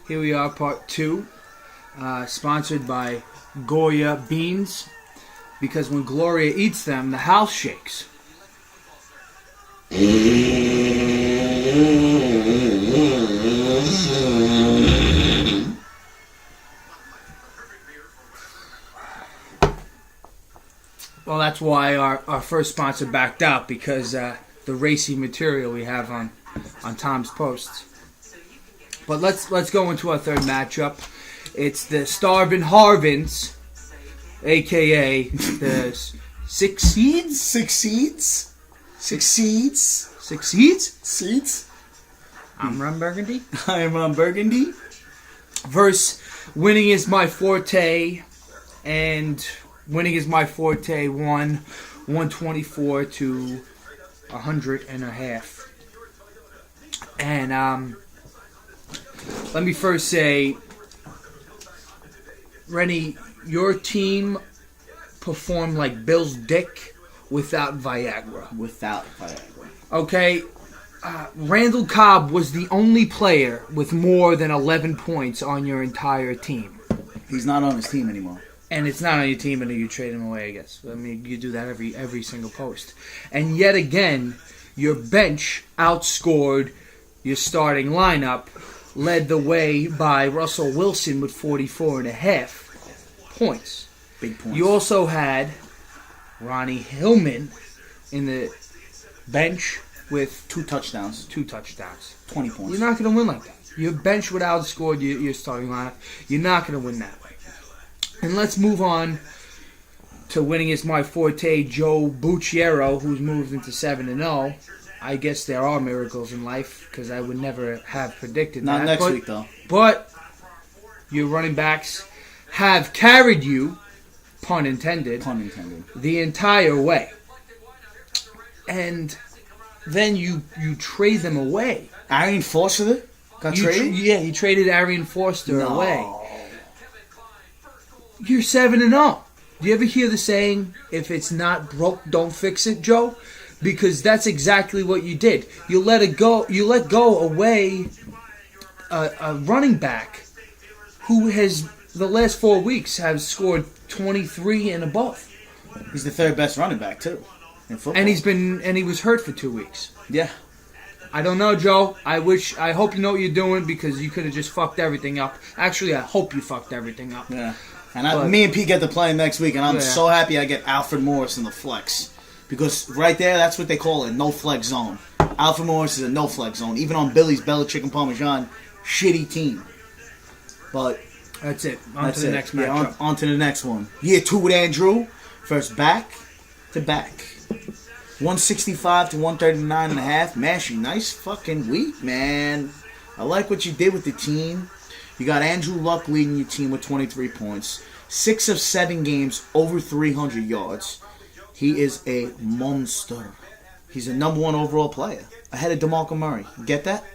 Here we are, part 2, sponsored by Goya Beans, because when Gloria eats them, the house shakes. Well, that's why our first sponsor backed out, because the racy material we have on Tom's posts. But let's go into our third matchup. It's the Starvin' Harvins, a.k.a. the Six Seeds? Six Seeds? Six Seeds? Six Seeds? Seeds? I'm Ron Burgundy. I am Ron Burgundy. Versus Winning Is My Forte, and Winning Is My Forte won 124 to 100.5. And let me first say, Rennie, your team performed like Bill's dick without Viagra. Without Viagra. Okay, Randall Cobb was the only player with more than 11 points on your entire team. He's not on his team anymore. And it's not on your team until you trade him away, I guess. I mean, you do that every single post. And yet again, your bench outscored your starting lineup, led the way by Russell Wilson with 44.5 points. Big points. You also had Ronnie Hillman in the bench with 2 touchdowns. 20 points. You're not going to win like that. Your bench would outscore your starting lineup. You're not going to win that way. And let's move on to Winning Is My Forte, Joe Bucciero, who's moved into 7-0. I guess there are miracles in life, because I would never have predicted Not that. next week, though. But your running backs have carried you, pun intended, the entire way. And then you trade them away. Arian Foster got traded? You traded Arian Foster away. You're 7-0. Do you ever hear the saying, if it's not broke, don't fix it, Joe? Because that's exactly what you did. You let go away a running back who has, the last 4 weeks, has scored 23 and above. He's the third best running back, too, in football. And he was hurt for 2 weeks. Yeah. I don't know, Joe. I hope you know what you're doing, because you could have just fucked everything up. Actually, I hope you fucked everything up. Yeah. And me and Pete get to play next week, and I'm so happy I get Alfred Morris in the flex. Because right there, that's what they call a no-flex zone. Alfred Morris is a no-flex zone. Even on Billy's Bella Chicken Parmesan, shitty team. But that's it. On to the next matchup. Yeah, on to the next one. Year 2 with Andrew. First back to back. 165 to 139.5. Mashy, nice fucking week, man. I like what you did with the team. You got Andrew Luck leading your team with 23 points. 6 of 7 games, over 300 yards. He is a monster. He's a number 1 overall player. Ahead of DeMarco Murray. Get that?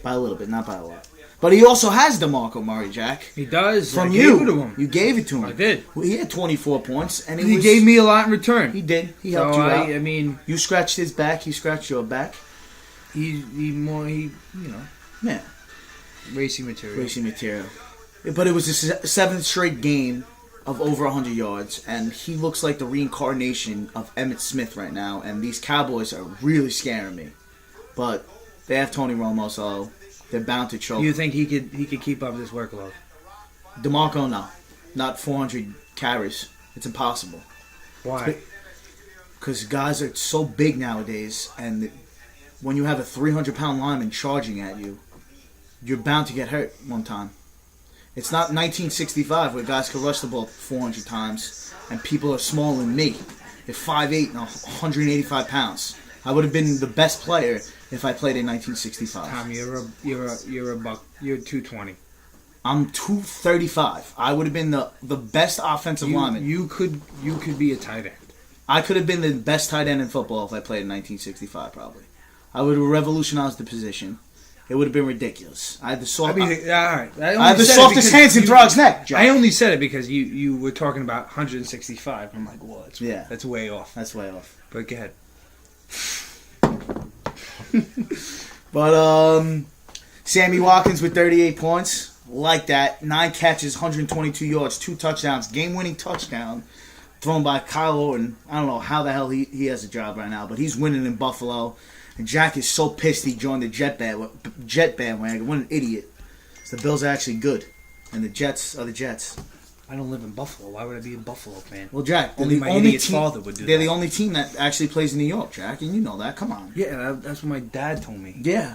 By a little bit, not by a lot. But he also has DeMarco Murray, Jack. He does. From you. Gave it to him. You gave it to him. I did. Well, he had 24 points. And he gave me a lot in return. He did. He helped you out. I mean, you scratched his back. He scratched your back. Yeah. Racing material. But it was his 7th straight game of over 100 yards, and he looks like the reincarnation of Emmitt Smith right now, and these Cowboys are really scaring me. But they have Tony Romo, so they're bound to choke. You think he could keep up this workload? DeMarco, no. Not 400 carries. It's impossible. Why? Because guys are so big nowadays, and when you have a 300-pound lineman charging at you, you're bound to get hurt one time. It's not 1965 where guys could rush the ball 400 times and people are smaller than me. At 5'8" and 185 pounds. I would have been the best player if I played in 1965. Tom, you're a buck. You're 220. I'm 235. I would have been the best offensive lineman. You could be a tight end. I could have been the best tight end in football if I played in 1965, probably. I would have revolutionized the position. It would have been ridiculous. I had the softest hands in Throg's neck, Jack. I only said it because you were talking about 165. I'm like, well, that's way off. That's way off. But go ahead. But Sammy Watkins with 38 points. Like that. 9 catches, 122 yards, 2 touchdowns. Game-winning touchdown thrown by Kyle Orton. I don't know how the hell he has a job right now, but he's winning in Buffalo. And Jack is so pissed he joined the Jet bandwagon. What an idiot. So the Bills are actually good. And the Jets are the Jets. I don't live in Buffalo. Why would I be a Buffalo fan? Well, Jack, Only my idiot's father would do they're that. the only team that actually plays in New York, Jack, and you know that. Come on. Yeah, that's what my dad told me. Yeah.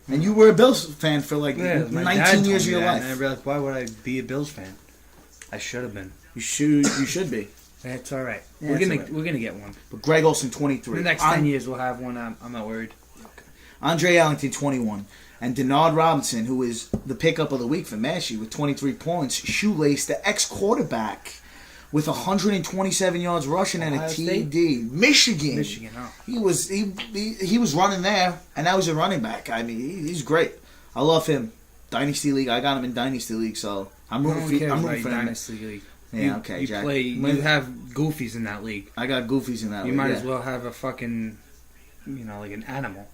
And you were a Bills fan for like Yeah, my dad 19 told years of me your that, life. And I realized, why would I be a Bills fan? I should have been. You should be. That's all right. Yeah, we're it's gonna all right. we're gonna get one. But Greg Olsen, 23. In the next 10 years, we'll have one. I'm not worried. Andre Ellington, 21. And Denard Robinson, who is the pickup of the week for Mashie with 23 points. Shoelace, the ex-quarterback, with 127 yards rushing and a Ohio TD. Michigan, huh? He was running there, and now he's a running back. I mean, he's great. I love him. Dynasty League. I got him in Dynasty League, so I'm rooting for him. Dynasty League. Yeah, okay, Jack. You have goofies in that league. I got goofies in that league. You might as well have a fucking, like an animal.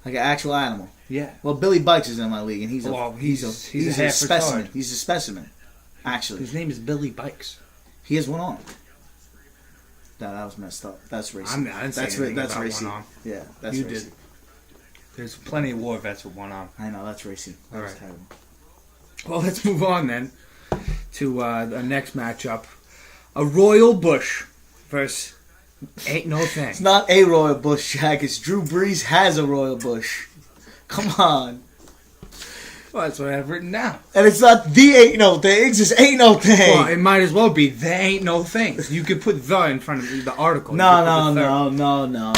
Like an actual animal. Yeah. Well, Billy Bikes is in my league, and he's a half specimen. retard. He's a specimen. Actually, His name is Billy Bikes. he has one arm. That was messed up. That's racist. I didn't say anything that's about racist. one arm. Yeah, that's You racist. did. There's plenty of war vets with one arm. I know that's racist. That's All right. terrible. Well, let's move on then to the next matchup. A Royal Bush versus Ain't No Thing. It's not a Royal Bush, Jack. It's Drew Brees has a Royal Bush. Come on. Well, that's what I have written down. And it's not the Ain't No Things. It's Ain't No Thing. Well, it might as well be the Ain't No Things. You could put the in front of the article. No.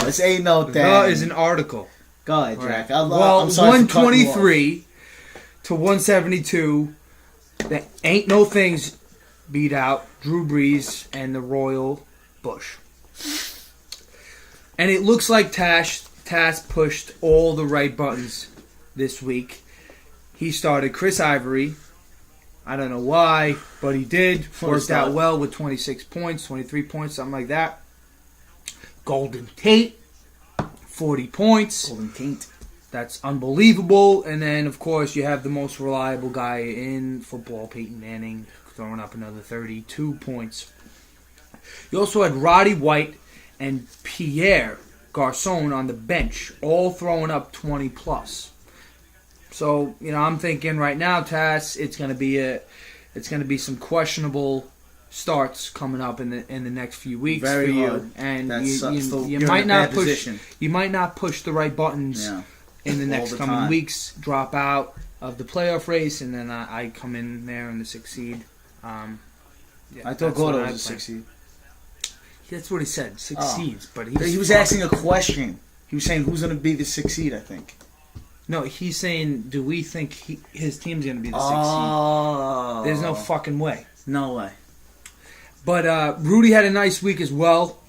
It's Ain't No Thing. The is an article. Go ahead, Jack. Right. I'm sorry for cutting you off. 123 to 172. The Ain't No Things beat out Drew Brees and the Royal Bush. And it looks like Tass pushed all the right buttons this week. He started Chris Ivory. I don't know why, but he did. Worked out well with 26 points, 23 points, something like that. Golden Tate, 40 points. Golden Tate. That's unbelievable. And then, of course, you have the most reliable guy in football, Peyton Manning, throwing up another 32 points. You also had Roddy White and Pierre Garcon on the bench, all throwing up 20 plus. So, I'm thinking right now, Tass, it's going to be some questionable starts coming up in the next few weeks Very for you, hard. and You might not push the right buttons in the next coming weeks. Drop out of the playoff race, and then I come in there in the 6th seed. I thought Gordo was a 6th seed. That's what he said, 6 seeds. But he was asking a question. He was saying who's going to be the 6th seed, I think. No, he's saying, do we think his team's going to be the 6th seed? There's no fucking way. No way. But Rudy had a nice week as well.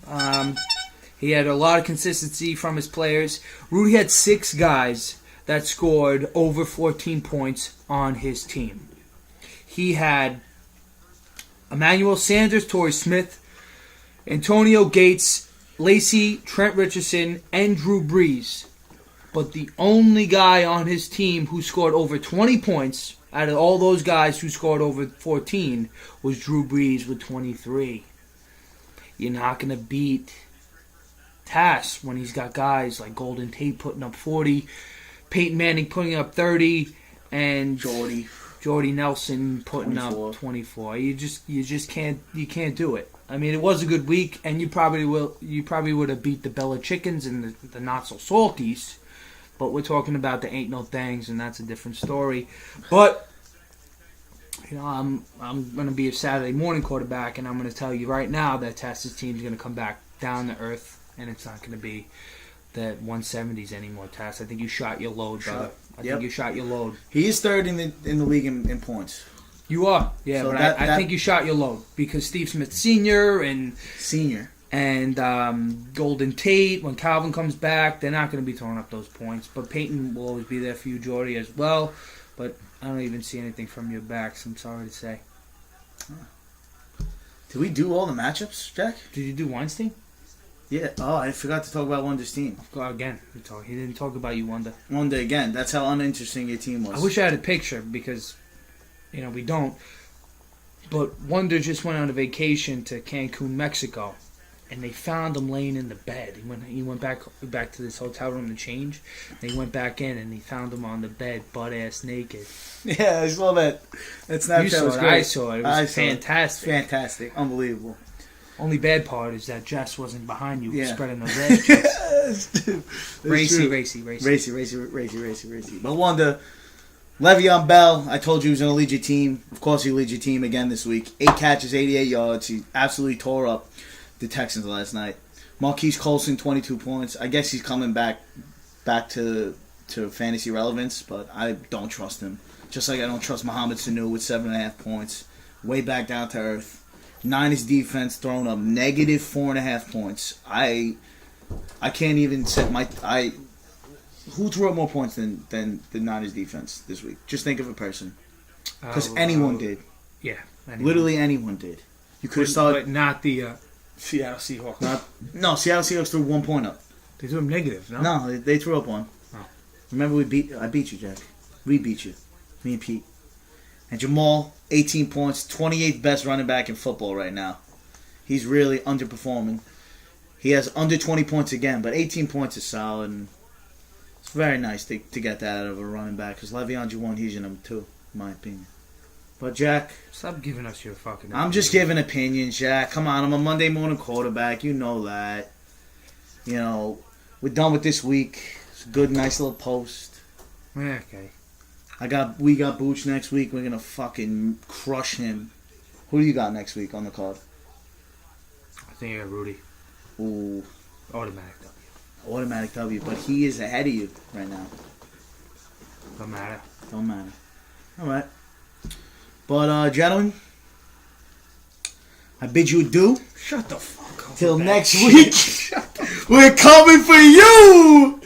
He had a lot of consistency from his players. Rudy had 6 guys that scored over 14 points on his team. He had Emmanuel Sanders, Torrey Smith, Antonio Gates, Lacey, Trent Richardson, and Drew Brees. But the only guy on his team who scored over 20 points out of all those guys who scored over 14 was Drew Brees with 23. You're not going to beat Tass when he's got guys like Golden Tate putting up 40, Peyton Manning putting up 30, and Jordy Nelson putting 24. Up 24. You just can't do it. I mean, it was a good week, and you probably would have beat the Bella Chickens and the Not So Salties. But we're talking about the Ain't No Things, and that's a different story. But I'm going to be a Saturday morning quarterback, and I'm going to tell you right now that Tass's team's going to come back down to earth, and it's not going to be the 170s anymore. Tass, I think you shot your load, brother. I think you shot your load. He is third in the league in points. You are, yeah. So but I think you shot your load because Steve Smith Sr. and Golden Tate, when Calvin comes back, they're not going to be throwing up those points. But Peyton will always be there for you, Jordy, as well. But I don't even see anything from your backs, I'm sorry to say. Did we do all the matchups, Jack? Did you do Weinstein? Yeah. Oh, I forgot to talk about Wonder's team. Again, he didn't talk about you, Wonder. Wonder again. That's how uninteresting your team was. I wish I had a picture because, we don't. But Wonder just went on a vacation to Cancun, Mexico, and they found him laying in the bed. He went back to this hotel room to change. They went back in and they found him on the bed, butt ass naked. Yeah, I saw that. That Snapchat You saw was it. great. I saw it. It was fantastic. Fantastic. Unbelievable. Only bad part is that Jess wasn't behind you spreading those ass cheeks. Racy. But Wanda, Le'Veon Bell, I told you he was going to lead your team. Of course he leads your team again this week. 8 catches, 88 yards. He absolutely tore up the Texans last night. Marquise Colson, 22 points. I guess he's coming back to fantasy relevance, but I don't trust him. Just like I don't trust Mohamed Sanu with 7.5 points. Way back down to earth. Niners defense throwing up negative 4.5 points. I can't even set my... Who threw up more points than the Niners defense this week? Just think of a person. Because anyone did. Yeah. Anyone. Literally anyone did. You could have started... But not the Seattle Seahawks. No, Seattle Seahawks threw 1 point up. They threw them negative, no? No, they threw up 1. Oh. Remember I beat you, Jack. We beat you. Me and Pete. And Jamal, 18 points, 28th best running back in football right now. He's really underperforming. He has under 20 points again, but 18 points is solid. And it's very nice to get that out of a running back, because Le'Veon Juwan, he's your number 2, in my opinion. But Jack... Stop giving us your fucking... I'm just giving opinions, Jack. Come on, I'm a Monday morning quarterback. You know that. We're done with this week. It's a good, nice little post. Yeah, okay. We got Booch next week. We're gonna fucking crush him. Who do you got next week on the card? I think I got Rudy. Ooh. Automatic W. Automatic W, but he is ahead of you right now. Don't matter. Alright. But, gentlemen, I bid you adieu. Shut the fuck up. Till next week. We're coming for you!